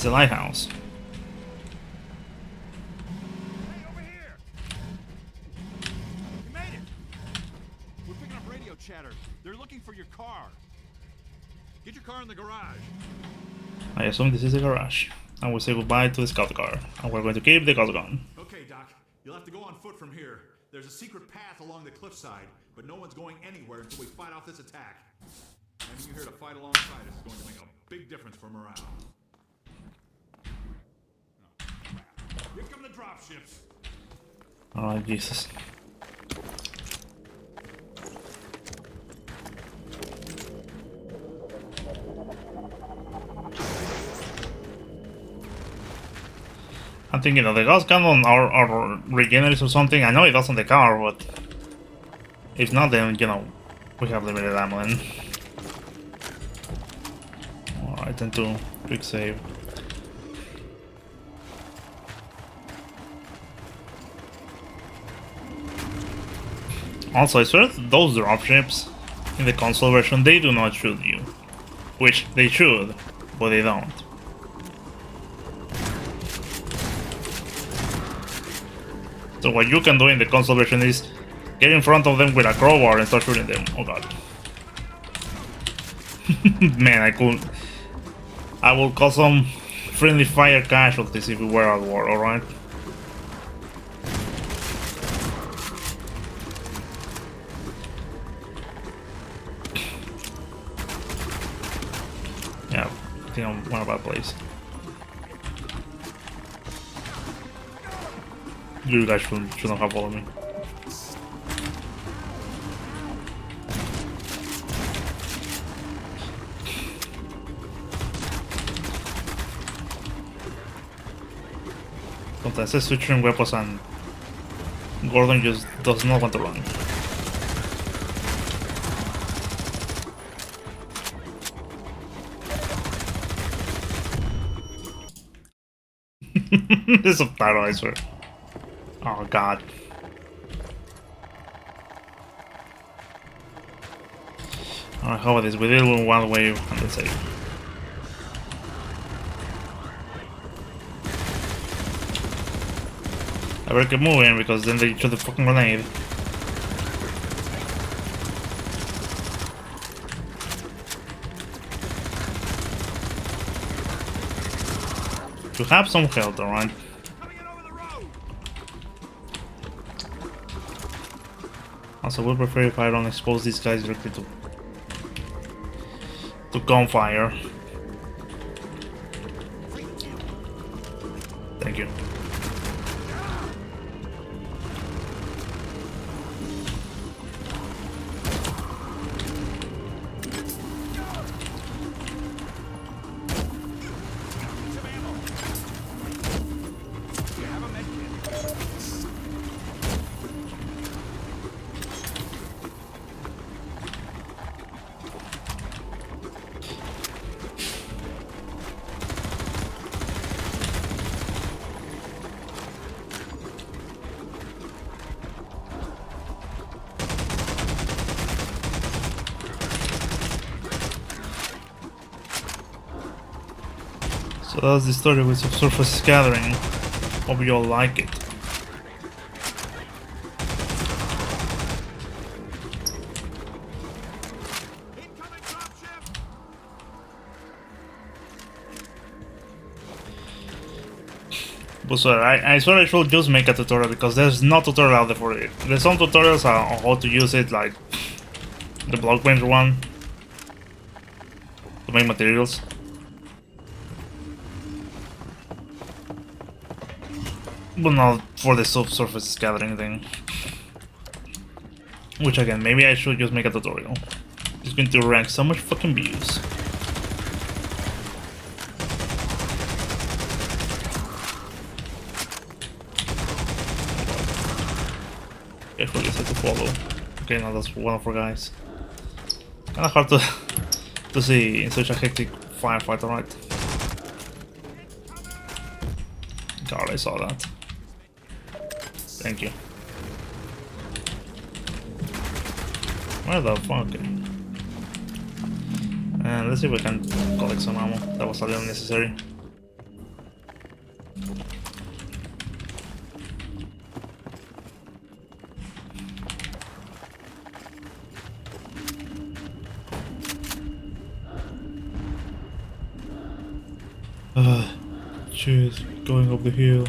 the lighthouse. Hey, over here! You made it! We're picking up radio chatter. They're looking for your car. Get your car in the garage. I assume this is the garage. And we say goodbye to the scout car. And we're going to keep the gun. Okay, Doc. You'll have to go on foot from here. There's a secret path along the cliffside, but no one's going anywhere until we fight off this attack. Having you here to fight alongside us is going to make a big difference for morale. Oh, crap. Here come the dropships. Oh, Jesus. I'm thinking of the gas cannon or regenerates or something. I know it does on the car, but if not, then, you know, we have limited ammo then. Alright, then to quick save. Also, I swear those dropships in the console version, they do not shoot you. Which they should, but they don't. So what you can do in the console version is get in front of them with a crowbar and start shooting them. Oh god. Man, I will cause some friendly fire casualties if we were at war, alright? Yeah, I think I'm in a bad place. You guys shouldn't have followed me. Sometimes they're switching weapons and Gordon just does not want to run. This is a battle, I swear. Oh god. Alright, how about this? We did it one wave and that's it. I better keep moving because then they shoot the fucking grenade. You have some health, alright? Also, we prefer if I don't expose these guys directly to gunfire. Thank you. So that's the story with subsurface gathering. Hope you all like it. But sorry, I swear I should just make a tutorial because there's no tutorial out there for it. There's some tutorials on how to use it, like the block bench one to make materials. But not for the subsurface gathering thing. Which again, maybe I should just make a tutorial. It's going to rank so much fucking views. Carefully set to follow. Okay, now that's one of our guys. Kinda hard to see in such a hectic firefight, alright? God, I saw that. Thank you. Where the fuck? And let's see if we can collect some ammo. That was a little necessary. Jeez, going up the hill.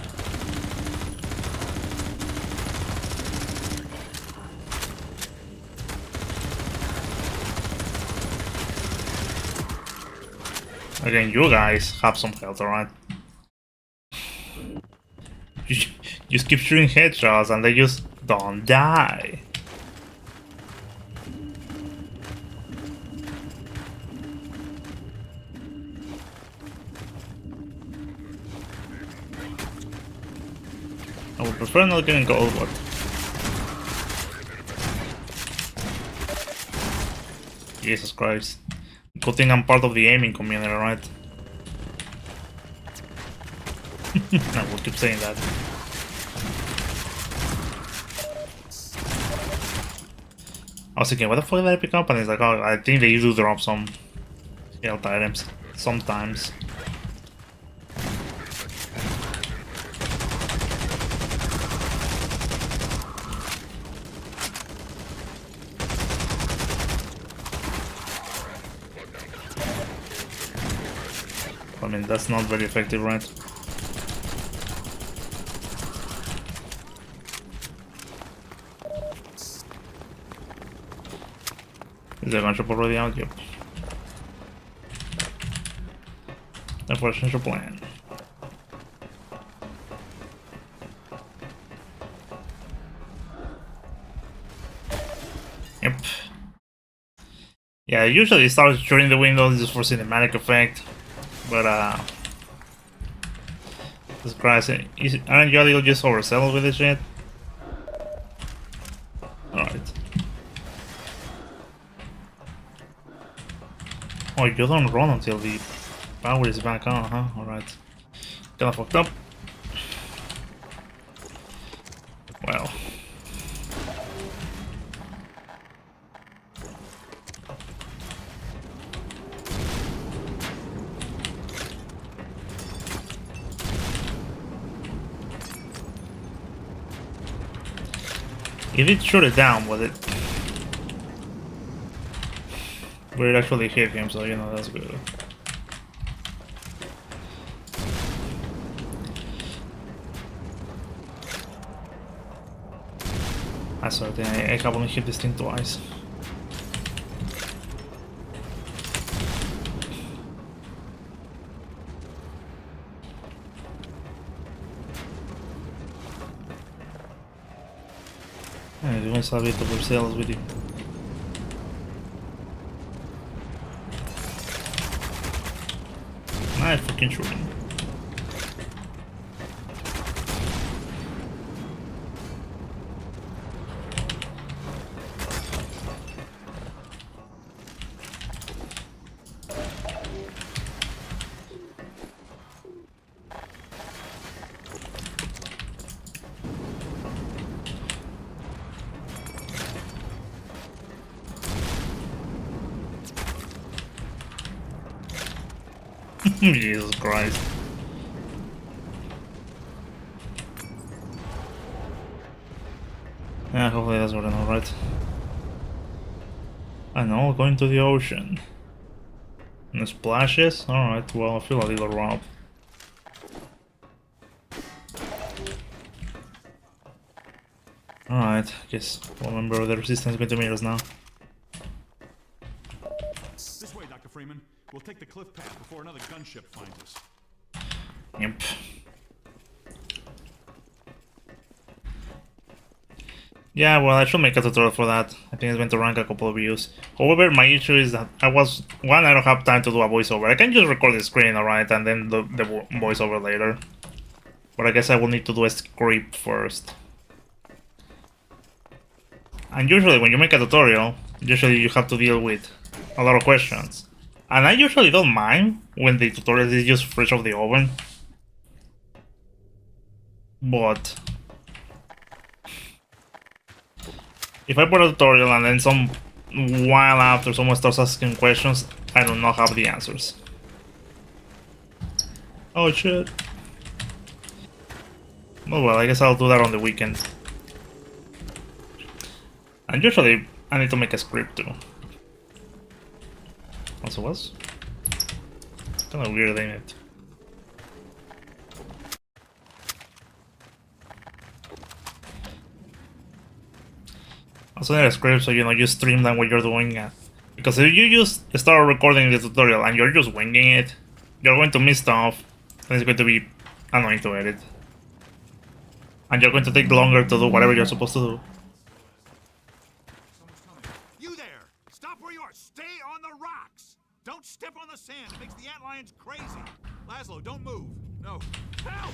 Again, you guys have some health, alright? You just keep shooting headshots and they just don't die. I would prefer not getting gold, but Jesus Christ. Good thing I'm part of the aiming community, right? I will keep saying that. I was thinking, what the fuck did I pick up? And it's like, oh, I think they do drop some health items sometimes. I mean, that's not very effective, right? Is the gunship already out? Yep. Therefore, change your plan. Yep. Yeah, I usually start shooting the windows just for cinematic effect. But this Christ, aren't you a little just overzealous with this shit? Alright. Oh, you don't run until the power is back on, huh? Alright. Kinda fucked up. Well. It did shoot it down, but it actually hit him, so you know that's good. I saw it, I have only hit this thing twice. You want to have it over sales with you. Nice fucking shooting. Jesus Christ. Yeah, hopefully that's what I know, right? I know, going to the ocean. And the splashes? Alright, well, I feel a little robbed. Alright, guess we'll remember the resistance going to meet us now. This way, Dr. Freeman. We'll take the cliff path before another gunship finds us. Yep. Yeah, well, I should make a tutorial for that. I think it's going to rank a couple of views. However, my issue is that I don't have time to do a voiceover. I can just record the screen, alright, and then the voiceover later. But I guess I will need to do a script first. And usually when you make a tutorial, usually you have to deal with a lot of questions. And I usually don't mind when the tutorial is just fresh off the oven. But if I put a tutorial and then some while after someone starts asking questions, I do not have the answers. Oh shit. Oh well, I guess I'll do that on the weekend. And usually I need to make a script too. Also was kind of weird, ain't it? Also need a script so you streamline what you're doing. Because if you just start recording the tutorial and you're just winging it, you're going to miss stuff, and it's going to be annoying to edit. And you're going to take longer to do whatever you're supposed to do. Someone's coming. You there! Stop where you are! Stay on the rocks! Don't step on the sand! It makes the antlions crazy! Laszlo, don't move! No. Help!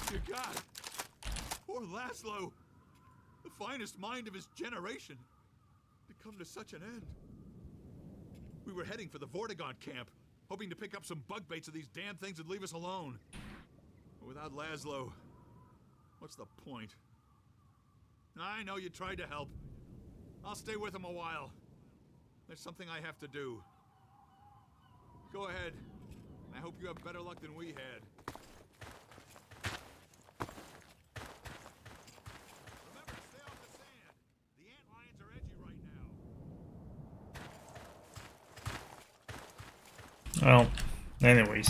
Dear God! Poor Laszlo! The finest mind of his generation to come to such an end. We were heading for the Vortigaunt camp, hoping to pick up some bug baits so these damn things would leave us alone. But without Laszlo, what's the point? I know you tried to help. I'll stay with him a while. There's something I have to do. Go ahead. I hope you have better luck than we had. Remember to stay off the sand. The antlions are edgy right now. Well, anyways.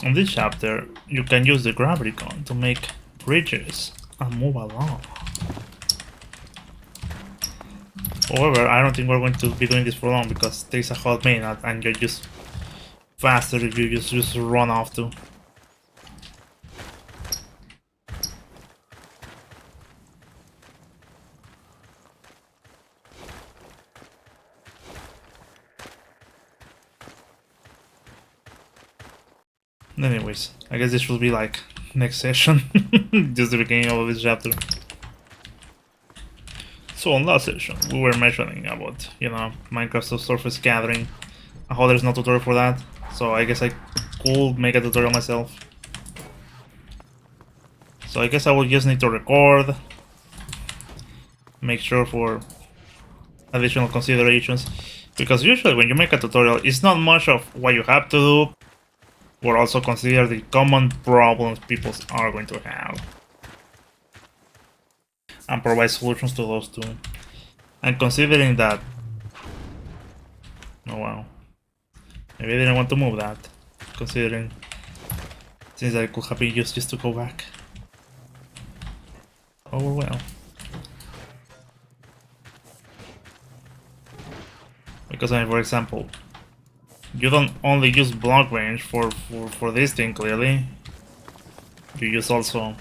In this chapter, you can use the gravity gun to make bridges and move along. However, I don't think we're going to be doing this for long because it takes a hot minute and you're just faster if you just run off to. Anyways, I guess this will be like next session, just the beginning of this chapter. So on last session, we were mentioning about, Minecraft subsurface gathering, and how there's no tutorial for that, so I guess I could make a tutorial myself. So I guess I will just need to record, make sure for additional considerations, because usually when you make a tutorial, it's not much of what you have to do, but also consider the common problems people are going to have, and provide solutions to those too. And considering that, oh wow, maybe I didn't want to move that, considering since I could have been used just to go back. Oh well. Because I mean, for example, you don't only use block range for this thing clearly. You use also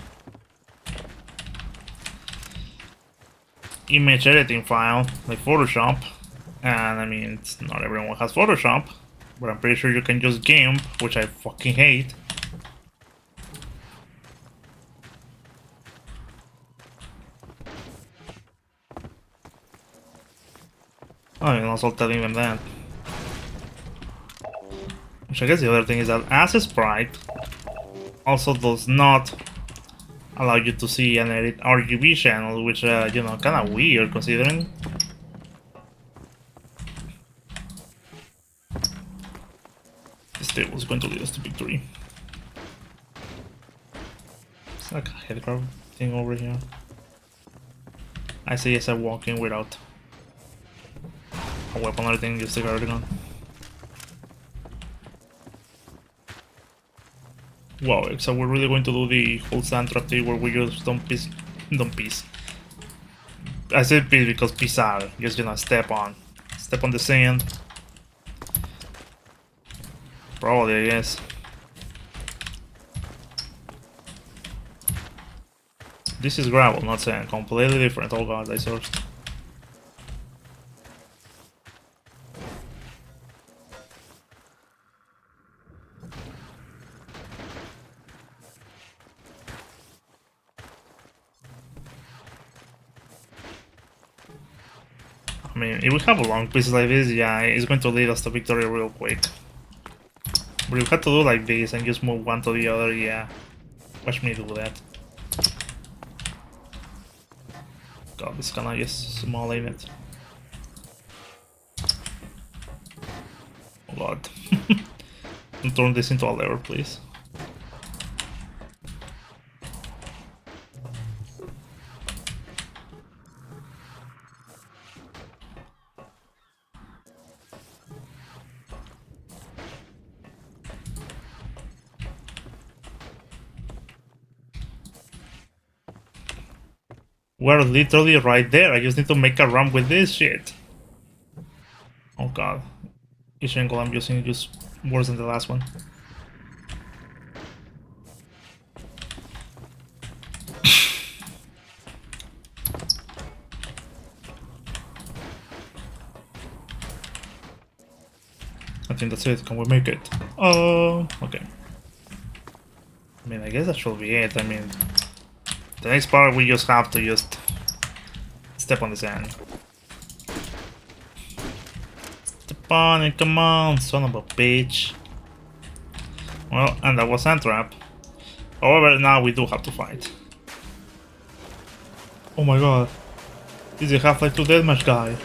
image editing file like Photoshop, and I mean not everyone has Photoshop, but I'm pretty sure you can use GIMP, which I fucking hate. Oh, and also telling them that. Which I guess the other thing is that as a sprite also does not allow you to see and edit RGB channels, which kind of weird considering. This table is going to lead us to victory. It's like a headcrab thing over here. I say yes, I walk in without a weapon or anything, just a guard gun. Wow, so we're really going to do the whole Sandtrap thing where we just don't piece. I said piece because pisar, just step on the sand. Probably, I guess. This is gravel, not sand, completely different. Oh god, I sourced. I mean, if we have long pieces like this, yeah, it's going to lead us to victory real quick. But if we have to do like this and just move one to the other, yeah. Watch me do that. God, this kinda just small in it. Oh god. Don't turn this into a lever, please. We're literally right there. I just need to make a run with this shit. Oh god. Each angle I'm using is just worse than the last one. I think that's it. Can we make it? Oh, okay. I mean, I guess that should be it. I mean, the next part we just have to just step on the sand. Step on it, come on, son of a bitch. Well, and that was Sandtrap. However, now we do have to fight. Oh my god. This is a Half-Life 2 deathmatch guy.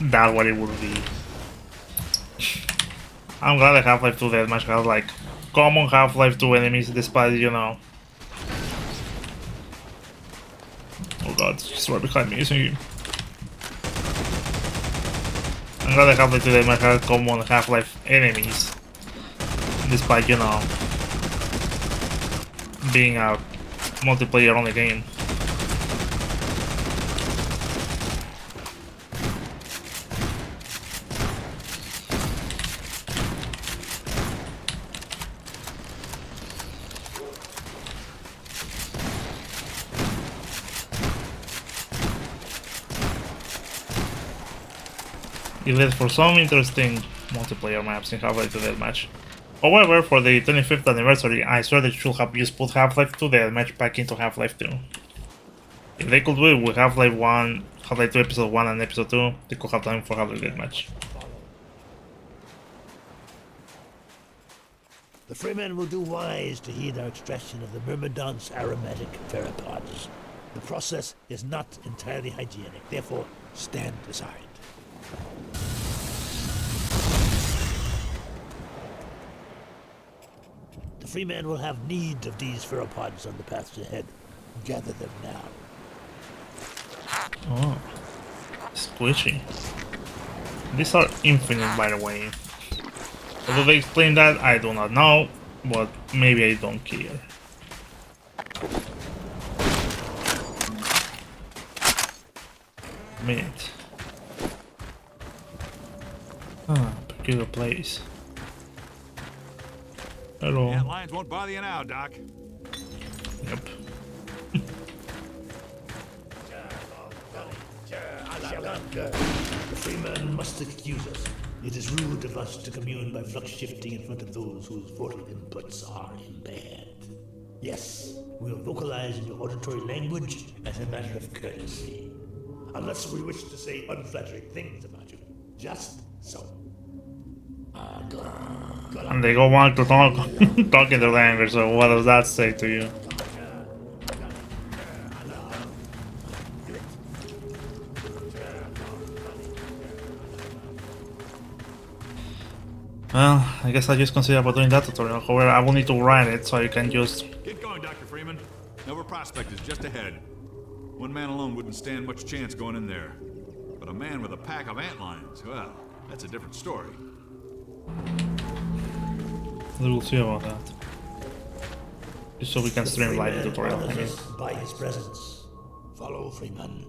That's what it would be. I'm glad that Half-Life 2 deathmatch has like common Half-Life 2 enemies despite, you know. Oh god, he's right behind me, isn't he? I'm glad that Half-Life 2 deathmatch has common Half-Life enemies despite, you know, being a multiplayer only game. It led for some interesting multiplayer maps in Half-Life 2 Deathmatch. However, for the 25th anniversary, I swear they should have just put Half-Life 2 Deathmatch back into Half-Life 2. If they could do it with Half-Life 1, Half-Life 2 Episode 1 and Episode 2, they could have done it for Half-Life Deathmatch. The Freemen will do wise to heed our extraction of the Myrmidon's aromatic theropods. The process is not entirely hygienic, therefore stand aside. The Freemen will have need of these theropods on the paths ahead. Gather them now. Oh, squishy. These are infinite, by the way. Although they explain that, I do not know, but maybe I don't care. Minute. Ah, peculiar place. Hello. Ant lions won't bother you now, Doc. Yep. The Freemen must excuse us. It is rude of us to commune by flux shifting in front of those whose vocal inputs are impaired. Yes, we'll vocalize in your auditory language as a matter of courtesy. Unless we wish to say unflattering things about you. Just so. And they go on to talk, talk in their language, so what does that say to you? Well, I guess I just consider about doing that tutorial. However, I will need to write it so you can just... Get going, Dr. Freeman. Nova Prospekt is just ahead. One man alone wouldn't stand much chance going in there. But a man with a pack of antlions, well, that's a different story. We will see about that. Just so we can stream live the tutorial. I mean. By his presence. Follow Freeman.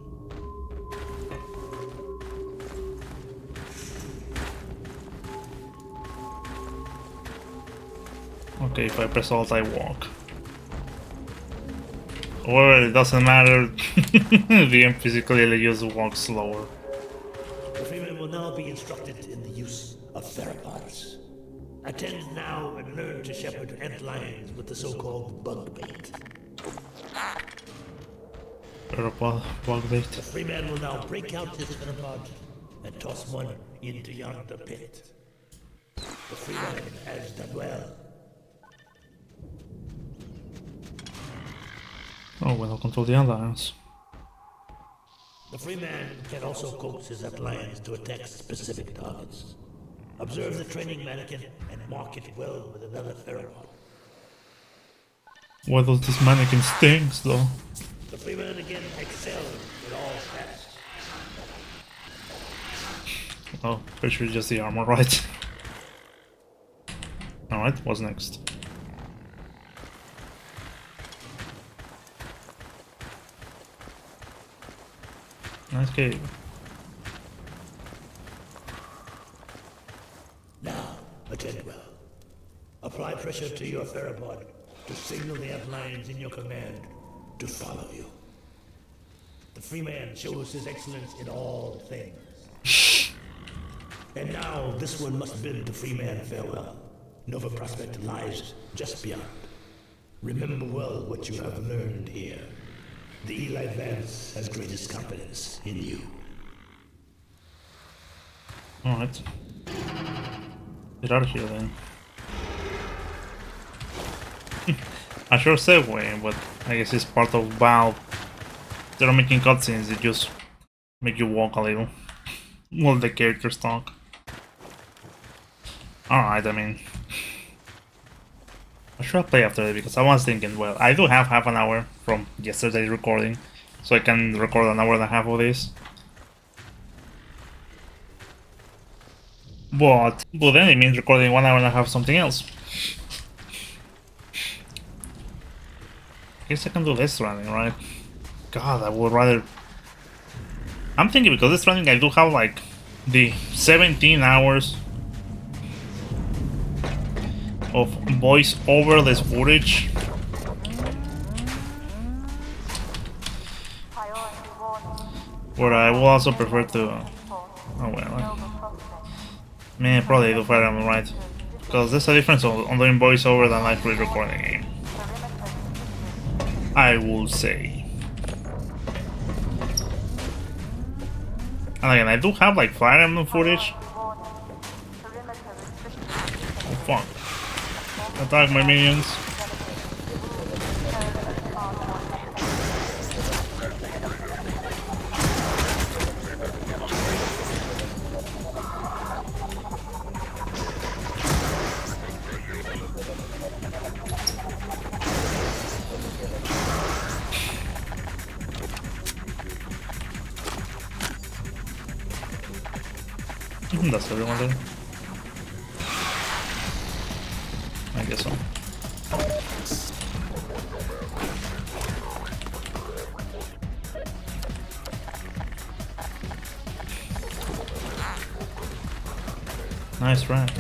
Okay, if I press alt, I walk. However, it doesn't matter. The NPC clearly just walks slower. The Freeman will now be instructed in the use of theropods. Attend now and learn to shepherd antlions with the so-called bug bait. Bug bait. The Freeman will now break out his theropod and toss one into yonder pit. The Freeman has done well. Oh, well, I'll control the alliance. The free man can also coax his appliance to attack specific targets. Observe the training mannequin and mark it well with another pheromone. Why does this mannequin stinks, though? The free man again excels in all stats. Oh, pretty sure just the armor, right? Alright, what's next? Nice cave. Now, attend well. Apply pressure to your pheromone to signal the appliance in your command to follow you. The free man shows his excellence in all things. And now this one must bid the free man farewell. Nova Prospekt lies just beyond. Remember well what you have learned here. The Eli Vance has greatest confidence in you. Alright. Get out of here then. I sure segue, but I guess it's part of Valve. They're making cutscenes that just make you walk a little while the characters talk. Alright, I mean, I should play after it because I was thinking, well, I do have half an hour from yesterday's recording, so I can record an hour and a half of this. But then it means recording 1 hour and a half something else. I guess I can do this running, right? God, I would rather... I'm thinking because this running I do have like the 17 hours of voice over this footage. But I will also prefer to... oh well. Man, probably do Fire Emblem, right? Because there's a difference on doing voiceover than actually recording a game, I will say. And again, I do have like Fire Emblem footage. Oh fuck. Attack my minions. That's everyone there. I guess so. Nice rack.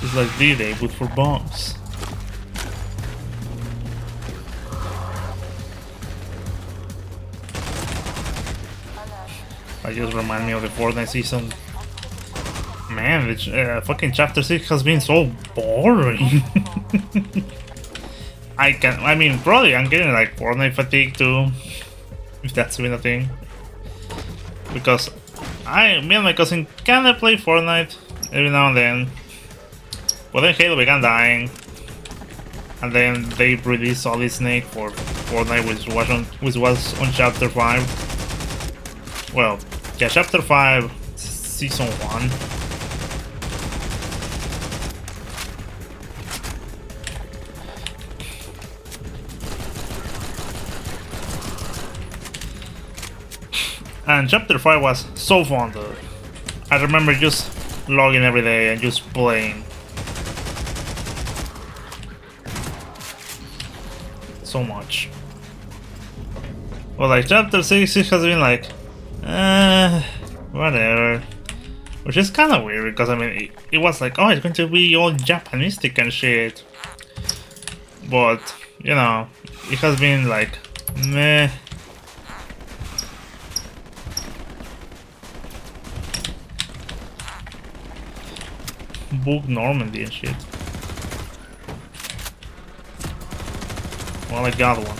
It's like D-Day, but for bombs. I just remind me of the Fortnite season. Man, fucking chapter 6 has been so boring. I mean, probably I'm getting like Fortnite fatigue too, if that's been a thing. Because me and my cousin kinda play Fortnite every now and then. But then Halo began dying. And then they released Solid Snake for Fortnite, which was on chapter 5. Well, yeah, chapter 5, season 1. And chapter 5 was so fun though. I remember just logging every day and just playing. So much. Well, like chapter 6 it has been like, whatever. Which is kind of weird because I mean, it was like, oh, it's going to be all Japanistic and shit. But, you know, it has been like, meh. Book Normandy and shit. Well, I got one.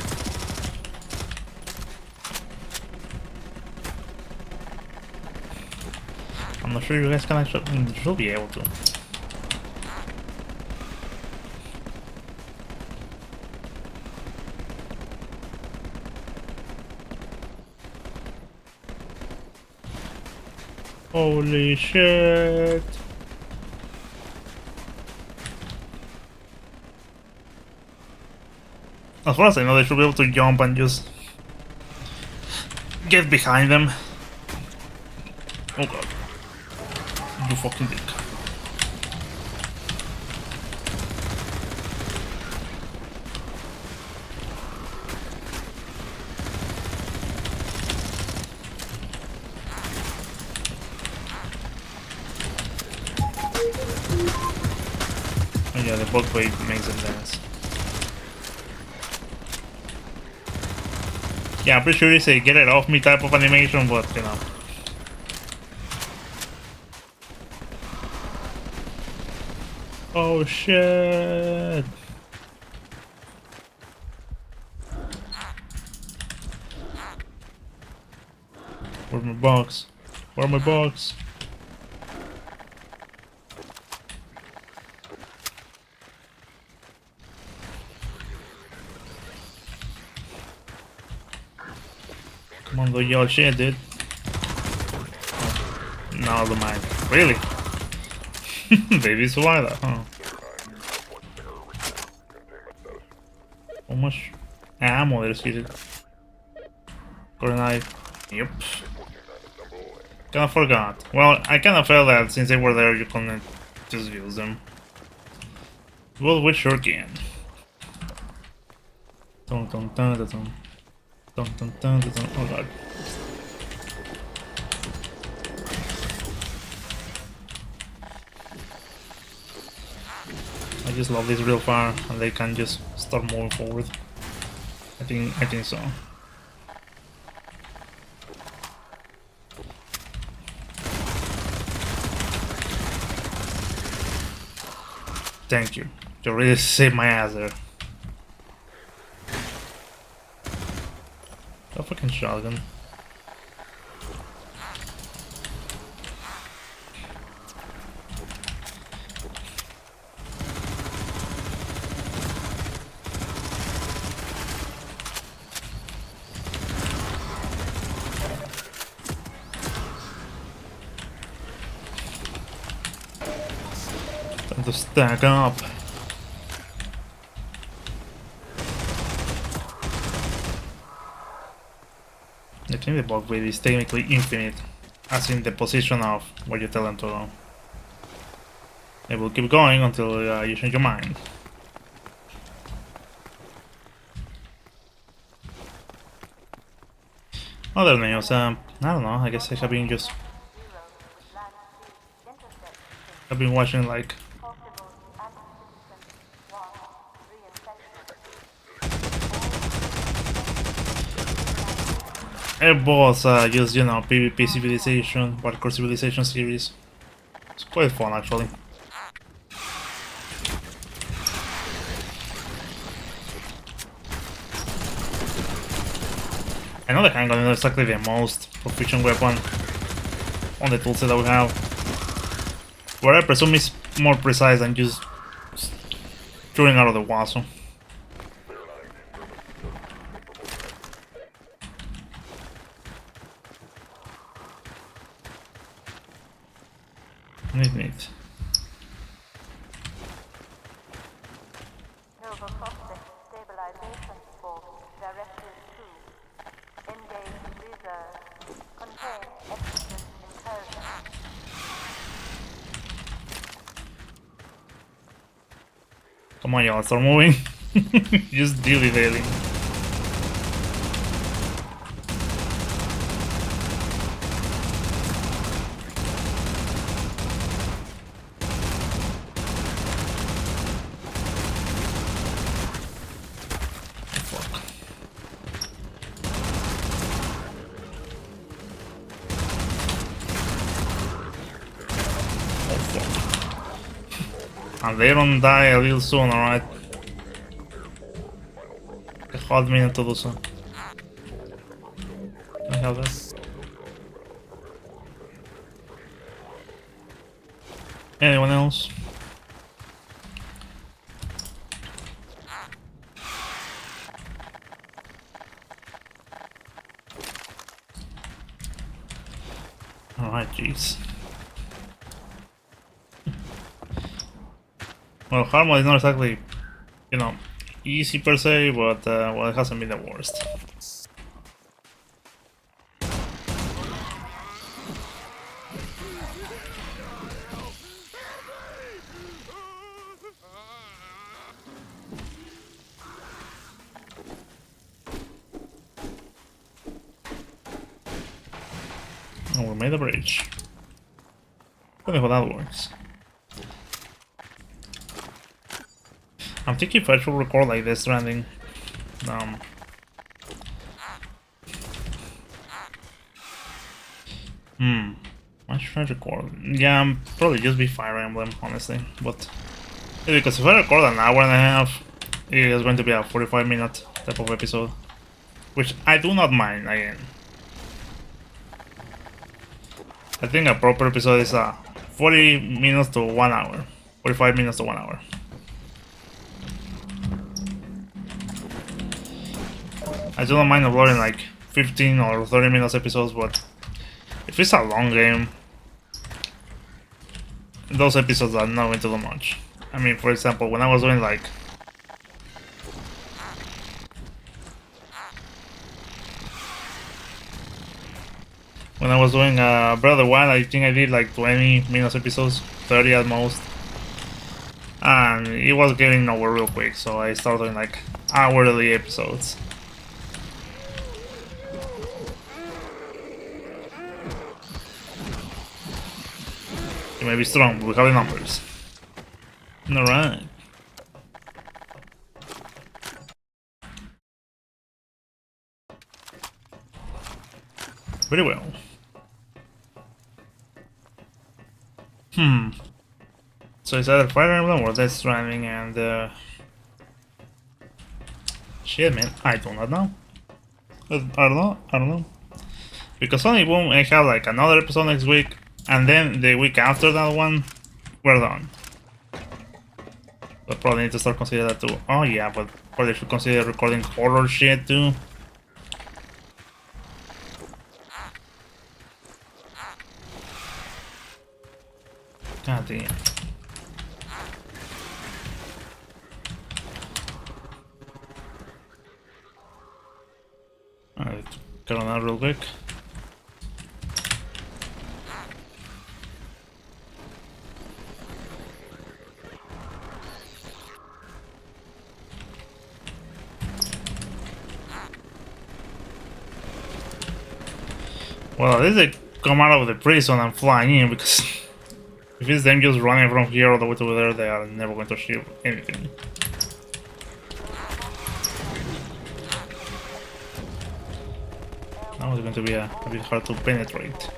I'm not sure you guys can actually. You should be able to. Holy shit! As far as I know, they should be able to jump and just get behind them. Oh god. You fucking dick. Oh yeah, the bug wave makes them dance. Yeah, I'm pretty sure it's a get it off me type of animation, but you know. Oh shit! Where's my box? Where's my box? Come on, do your shit, dude. No, the mine. Really? Baby survived that, huh? How much ammo there's here? Got a knife. Yep. Kinda forgot. Well, I kinda felt that since they were there, you couldn't just use them. Well, we sure can. Dun dun dun dun dun. Dun dun dun dun dun. Oh god. I just love this real far, and they can just start moving forward. I think so. Thank you. You really saved my ass there. A fucking shotgun. Time to stack up. I think the bug wave is technically infinite, as in the position of where you tell them to go. It will keep going until you change your mind. Other news, I don't know, I guess I have been just... I've been watching like... Airballs, just, you know, PvP Civilization, Hardcore Civilization series. It's quite fun actually. I know the handgun is exactly the most proficient weapon on the toolset that we have. Where I presume is more precise than just shooting out of the wazoo. Neat. Prospekt stabilization force directive 2. Engage reserve. Contain exigent incursion. Come on, y'all, start moving. Just dilly-dallying. And they don't die a little soon, alright? A hot minute to do so. Can I have that? Anyone else? Alright, jeez. Well, hard mode is not exactly, you know, easy per se, but well, it hasn't been the worst. And we made a bridge. Funny how that works. I'm thinking if I should record like this Stranding. I should record. Yeah, I'm probably just be Fire Emblem, honestly. But yeah, because if I record an hour and a half, it is going to be a 45-minute type of episode, which I do not mind. Again, I think a proper episode is 40 minutes to 1 hour, 45 minutes to 1 hour. I do not mind uploading like 15 or 30 minutes episodes, but if it's a long game, those episodes are not going to do much. I mean, for example, when I was doing like Breath of the Wild, I think I did like 20 minutes episodes, 30 at most, and it was getting nowhere real quick, so I started doing like hourly episodes. You may be strong, but we have the numbers. Alright. Very well. So it's either Fire Emblem or Death Stranding, and shit, man, I do not know. I don't know. Because Sonic Boom, I have like another episode next week, and then the week after that one, we're done. But probably need to start considering that too. Oh yeah, but probably should consider recording horror shit too. God damn. Alright, get on that real quick. Well, at least they come out of the prison and flying in, because if it's them just running from here all the way to there, they are never going to achieve anything. Now it's going to be a bit hard to penetrate.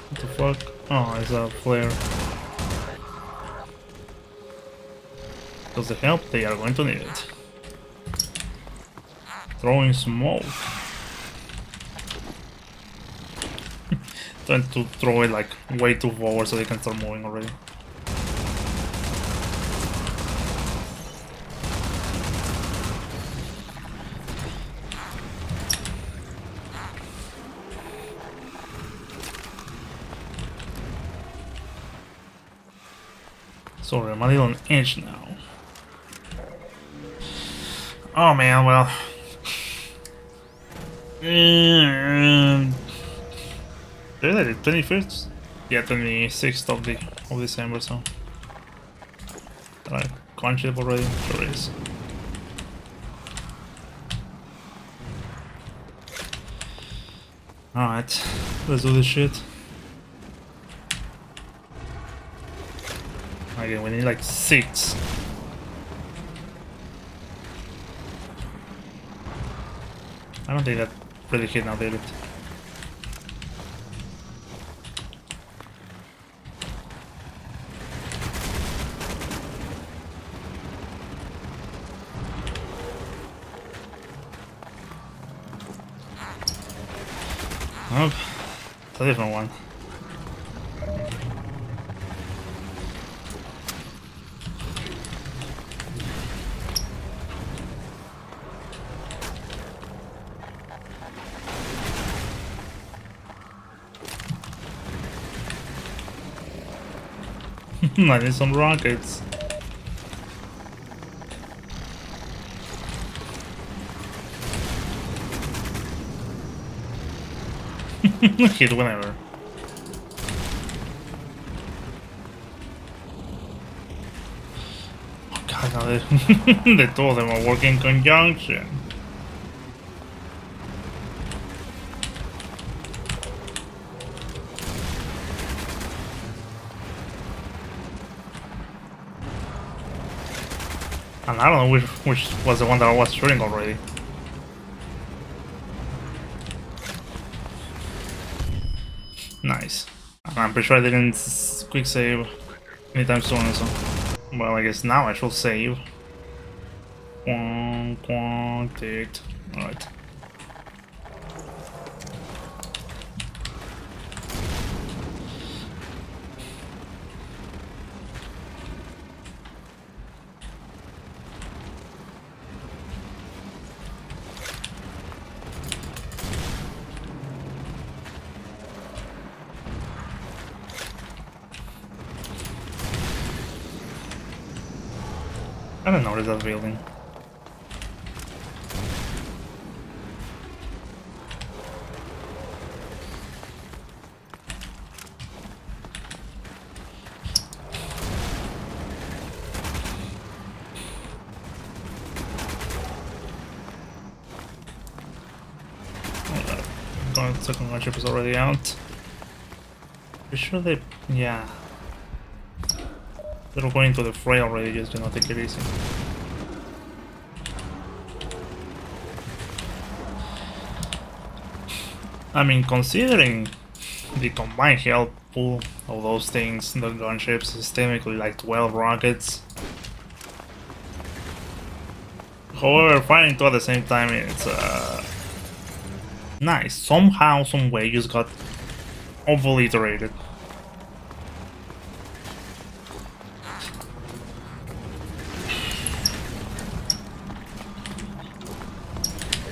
What the fuck? Oh, it's a flare. Because the help, they are going to need it. Throwing smoke. Trying to throw it like way too forward so they can start moving already. Sorry, I'm a little on edge now. Oh man, well. Really, the 21st? Yeah, 26th of December, so. Alright, conscious already? Sure is. Alright, let's do this shit. Again, we need like 6. I don't think that really hit now, did it? Oh, it's a different one. I need some rockets. Hit whenever. Oh god, now the two of them are working in conjunction. And I don't know which was the one that I was shooting already. Nice. I'm pretty sure I didn't quick save anytime soon, so. Well, I guess now I should save. Alright. I don't notice that building. Second gunship is already out. Pretty sure they, yeah. They're going to the fray already, just do not take it easy. I mean, considering the combined health pool of those things, the gunships is technically like 12 rockets. However, fighting two at the same time, it's nice. Somehow, some way, you just got obliterated.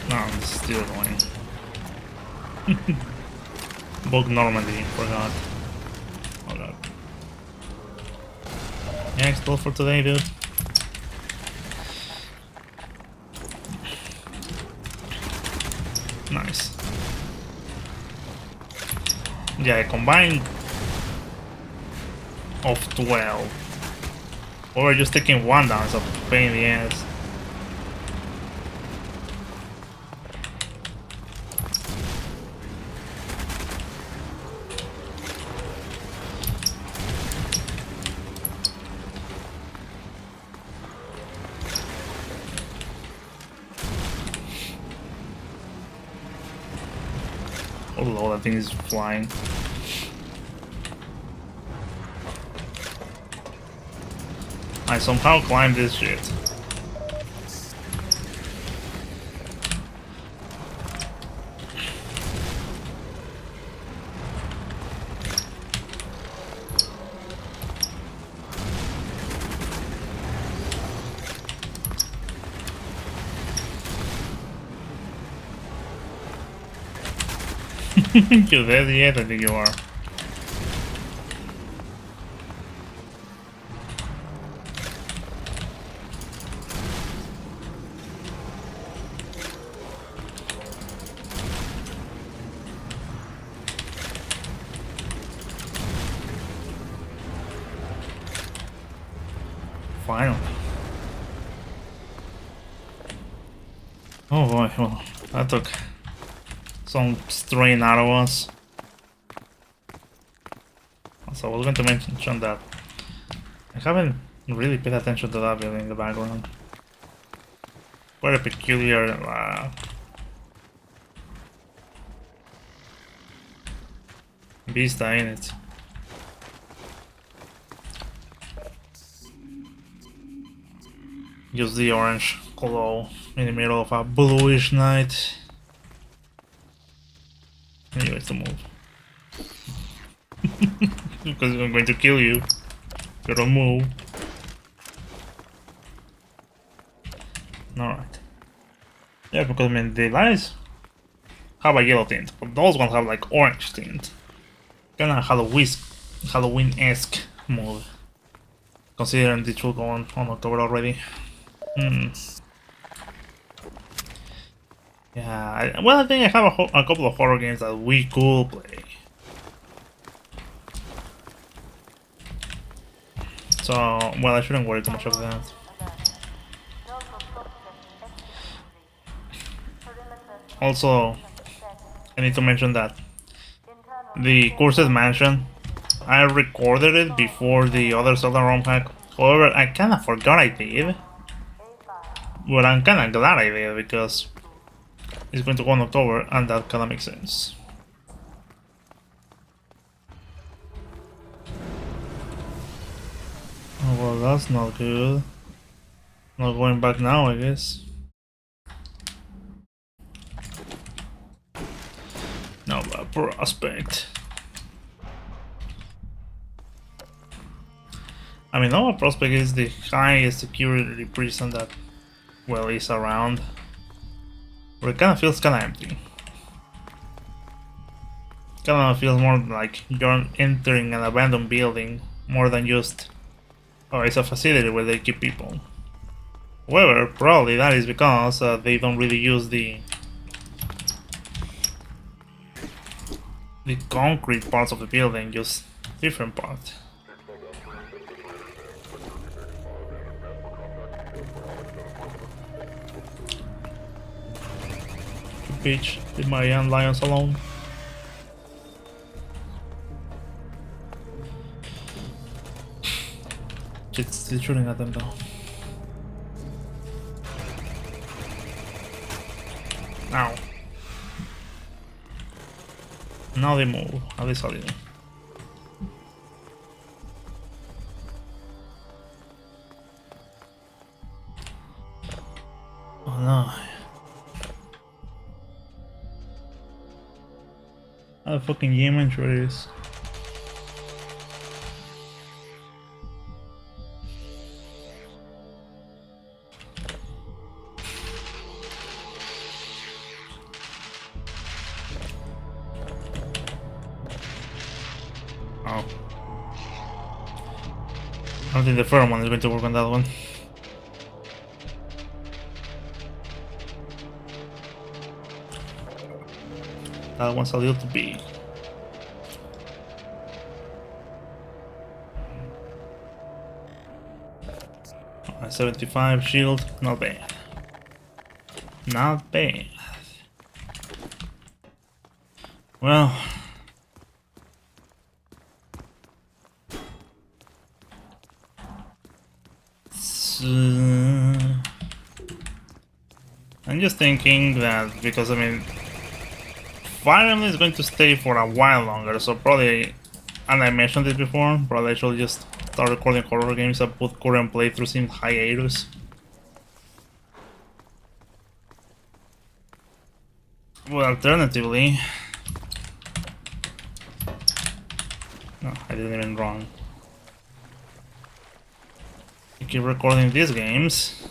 No, I'm still annoying. Bug Normandy, forgot. Oh god. Yeah, it's all for today, dude. Nice. Yeah, a combined of 12. Or just taking one down is a pain in the ass. Oh lord, that thing is flying. I somehow climbed this shit. You're dead yet? I think you are. Finally. Oh boy, well, that took some strain out of us. Also, I was going to mention that I haven't really paid attention to that building in the background. Quite a peculiar vista in it. Use the orange glow in the middle of a bluish night. Anyways, to move. Because I'm going to kill you. You don't move. Alright. Yeah, because I mean, the lights have a yellow tint, but those ones have like orange tint. Kinda Halloween-esque mood. Considering the should go on October already. Yeah, well, I think I have a couple of horror games that we could play. So, well, I shouldn't worry too much about that. Also, I need to mention that the Cursed Mansion, I recorded it before the other Zelda ROM hack. However, I kinda forgot I did. But I'm kinda glad I did because it's going to go in October and that kinda makes sense. Oh, well, that's not good. Not going back now, I guess. No, but Prospekt. I mean, no, Prospekt is the highest security prison that, well, is around. But it kind of feels kind of empty. Kind of feels more like you're entering an abandoned building more than just, oh, it's a facility where they keep people. However, probably that is because they don't really use the concrete parts of the building, just different parts. Bitch, leave my young lions alone. It's still shooting at them though. Ow. Now they move, at least a little. Oh no. How the fucking Yemen sure it is. Oh. I don't think the firm one is going to work on that one. That one's a little too big. 75 shield, not bad. Not bad. Well, I'm just thinking that because I mean Fire Emblem is going to stay for a while longer, so probably, and I mentioned this before, probably I should just start recording horror games and put current playthroughs in hiatus. Well, alternatively, no, I didn't even run. I keep recording these games.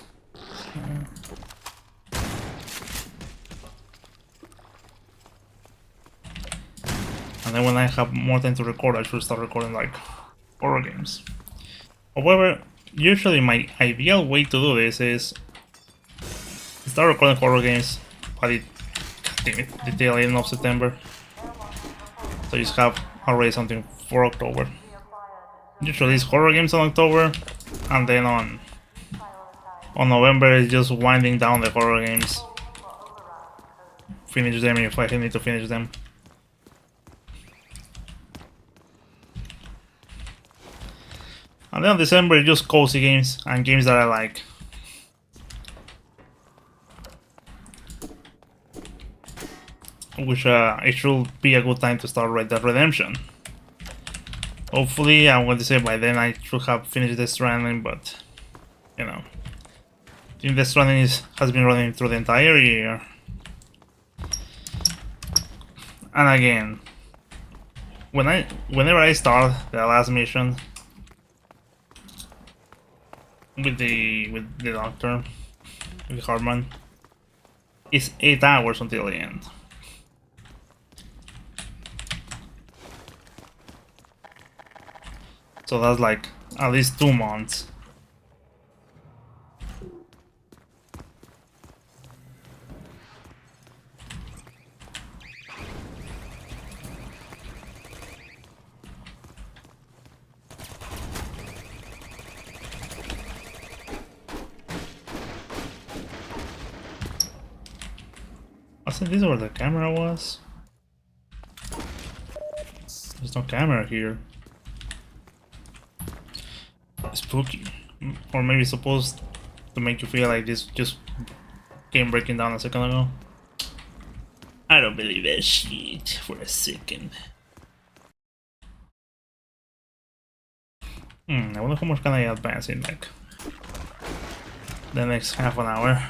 And then when I have more time to record, I should start recording like horror games. However, usually my ideal way to do this is start recording horror games by the tail end of September. So you just have already something for October. Usually it's horror games on October, and then on November it's just winding down the horror games. Finish them if I need to finish them. And then December it's just cozy games and games that I like. Which it should be a good time to start Red Dead Redemption. Hopefully, I'm going to say by then I should have finished Death Stranding, but you know, I think Death Stranding has been running through the entire year. And again, whenever I start the last mission with the doctor, with Hartman, it's 8 hours until the end. So that's like at least 2 months. Wasn't this where the camera was? There's no camera here. Spooky. Or maybe supposed to make you feel like this just came breaking down a second ago. I don't believe that shit for a second. I wonder how much can I advance in like the next half an hour.